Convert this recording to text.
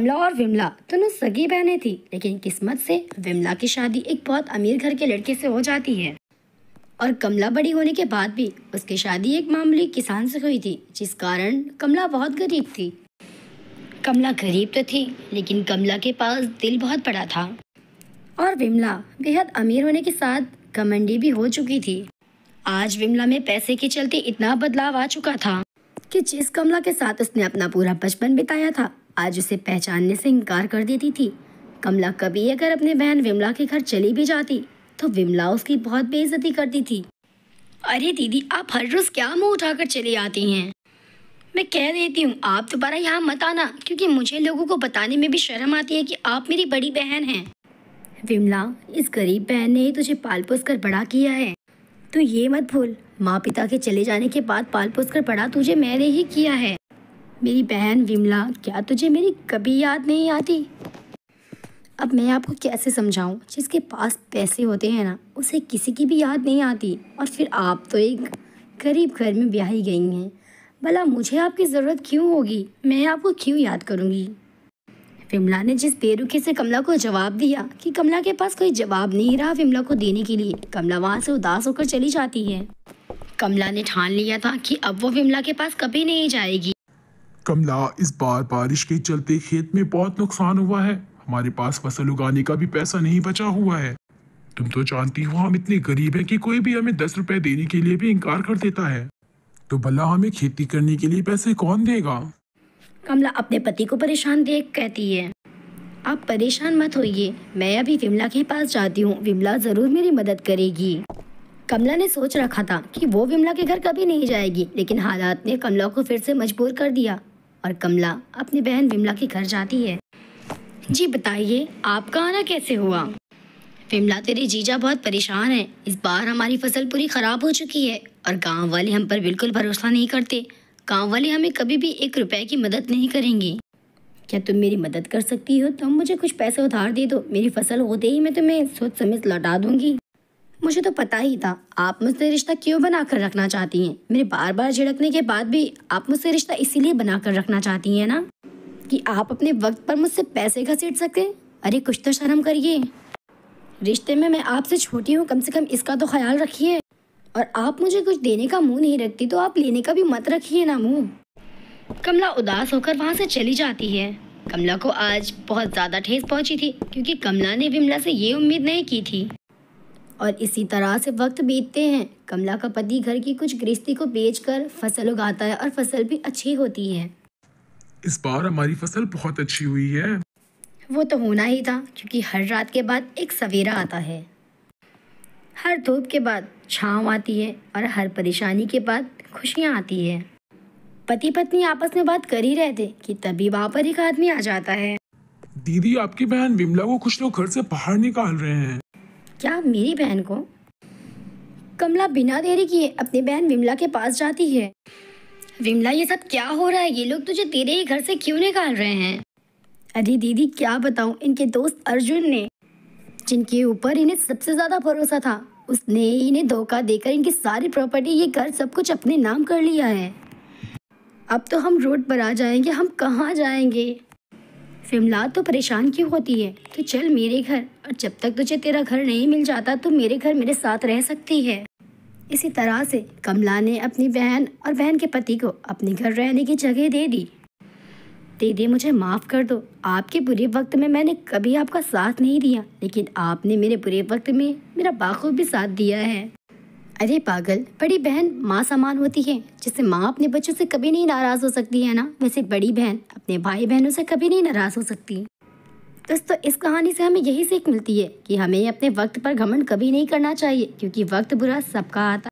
कमला और विमला दोनों सगी बहनें थी, लेकिन किस्मत से विमला की शादी एक बहुत अमीर घर के लड़के से हो जाती है और कमला बड़ी होने के बाद भी उसकी शादी एक मामूली किसान से हुई थी, जिस कारण कमला बहुत गरीब थी। कमला गरीब तो थी, लेकिन कमला के पास दिल बहुत बड़ा था और विमला बेहद अमीर होने के साथ घमंडी भी हो चुकी थी। आज विमला में पैसे के चलते इतना बदलाव आ चुका था कि जिस कमला के साथ उसने अपना पूरा बचपन बिताया था, आज उसे पहचानने से इनकार कर देती थी। कमला कभी अगर अपने बहन विमला के घर चली भी जाती तो विमला उसकी बहुत बेइज्जती करती थी। अरे दीदी, आप हर रोज क्या मुंह उठाकर चली आती हैं? मैं कह देती हूँ आप दोबारा यहाँ मत आना, क्योंकि मुझे लोगों को बताने में भी शर्म आती है कि आप मेरी बड़ी बहन हैं। विमला, इस गरीब बहन ने ही तुझे पाल पोस कर बड़ा किया है, तो ये मत भूल, माँ पिता के चले जाने के बाद पाल पोस कर बड़ा तुझे मैंने ही किया है। मेरी बहन विमला, क्या तुझे मेरी कभी याद नहीं आती? अब मैं आपको कैसे समझाऊं, जिसके पास पैसे होते हैं ना, उसे किसी की भी याद नहीं आती, और फिर आप तो एक गरीब घर में ब्याही गई हैं। भला मुझे आपकी ज़रूरत क्यों होगी? मैं आपको क्यों याद करूंगी? विमला ने जिस बेरुखी से कमला को जवाब दिया कि कमला के पास कोई जवाब नहीं रहा विमला को देने के लिए, कमला वहाँ से उदास होकर चली जाती है। कमला ने ठान लिया था कि अब वो विमला के पास कभी नहीं जाएगी। कमला, इस बार बारिश के चलते खेत में बहुत नुकसान हुआ है। हमारे पास फसल उगाने का भी पैसा नहीं बचा हुआ है। तुम तो जानती हो हम इतने गरीब हैं कि कोई भी हमें 10 रुपए देने के लिए भी इनकार कर देता है। तो भला हमें खेती करने के लिए पैसे कौन देगा? कमला अपने पति को परेशान देख कहती है, आप परेशान मत होइए, मैं अभी विमला के पास जाती हूँ, विमला जरूर मेरी मदद करेगी। कमला ने सोच रखा था कि वो विमला के घर कभी नहीं जाएगी, लेकिन हालात ने कमला को फिर से मजबूर कर दिया और कमला अपनी बहन विमला के घर जाती है। जी बताइए, आपका आना कैसे हुआ? विमला, तेरे जीजा बहुत परेशान है। इस बार हमारी फसल पूरी खराब हो चुकी है और गांव वाले हम पर बिल्कुल भरोसा नहीं करते। गांव वाले हमें कभी भी 1 रुपए की मदद नहीं करेंगे। क्या तुम मेरी मदद कर सकती हो? तुम मुझे कुछ पैसे उधार दे दो, मेरी फसल होते ही मैं तुम्हें सोच समझ लौटा दूंगी। मुझे तो पता ही था आप मुझसे रिश्ता क्यों बना कर रखना चाहती हैं। मेरे बार बार झिड़कने के बाद भी आप मुझसे रिश्ता इसीलिए बना कर रखना चाहती हैं ना, कि आप अपने वक्त पर मुझसे पैसे घसीट सके। अरे कुछ तो शर्म करिए। रिश्ते में मैं आपसे छोटी हूँ, कम से कम इसका तो ख्याल रखिए। और आप मुझे कुछ देने का मुंह नहीं रखती तो आप लेने का भी मत रखिए ना मुंह। कमला उदास होकर वहाँ से चली जाती है। कमला को आज बहुत ज़्यादा ठेस पहुँची थी, क्योंकि कमला ने विमला से ये उम्मीद नहीं की थी। और इसी तरह से वक्त बीतते हैं। कमला का पति घर की कुछ गृहस्थी को बेचकर फसल उगाता है और फसल भी अच्छी होती है। इस बार हमारी फसल बहुत अच्छी हुई है। वो तो होना ही था, क्योंकि हर रात के बाद एक सवेरा आता है, हर धूप के बाद छाँव आती है और हर परेशानी के बाद खुशियाँ आती है। पति पत्नी आपस में बात कर ही रहे थे कि तभी वहाँ पर एक आदमी आ जाता है। दीदी, आपकी बहन विमला को कुछ लोग घर से बाहर निकाल रहे हैं। क्या मेरी बहन को? कमला बिना देरी किए अपनी बहन विमला के पास जाती है। विमला, ये सब क्या हो रहा है? ये लोग तुझे तेरे ही घर से क्यों निकाल रहे हैं? अरे दीदी, क्या बताऊं, इनके दोस्त अर्जुन ने, जिनके ऊपर इन्हें सबसे ज्यादा भरोसा था, उसने इन्हें धोखा देकर इनकी सारी प्रॉपर्टी, ये घर, सब कुछ अपने नाम कर लिया है। अब तो हम रोड पर आ जाएंगे, हम कहाँ जाएंगे? विमला तो परेशान क्यों होती है? तो चल मेरे घर, और जब तक तुझे तेरा घर नहीं मिल जाता तो मेरे घर मेरे साथ रह सकती है। इसी तरह से कमला ने अपनी बहन और बहन के पति को अपने घर रहने की जगह दे दी। दीदी, मुझे माफ़ कर दो, आपके बुरे वक्त में मैंने कभी आपका साथ नहीं दिया, लेकिन आपने मेरे बुरे वक्त में मेरा बाखूबी साथ दिया है। अरे पागल, बड़ी बहन माँ समान होती है। जैसे माँ अपने बच्चों से कभी नहीं नाराज़ हो सकती है ना, वैसे बड़ी बहन अपने भाई बहनों से कभी नहीं नाराज़ हो सकती। दोस्तों, इस कहानी से हमें यही सीख मिलती है कि हमें अपने वक्त पर घमंड कभी नहीं करना चाहिए, क्योंकि वक्त बुरा सबका आता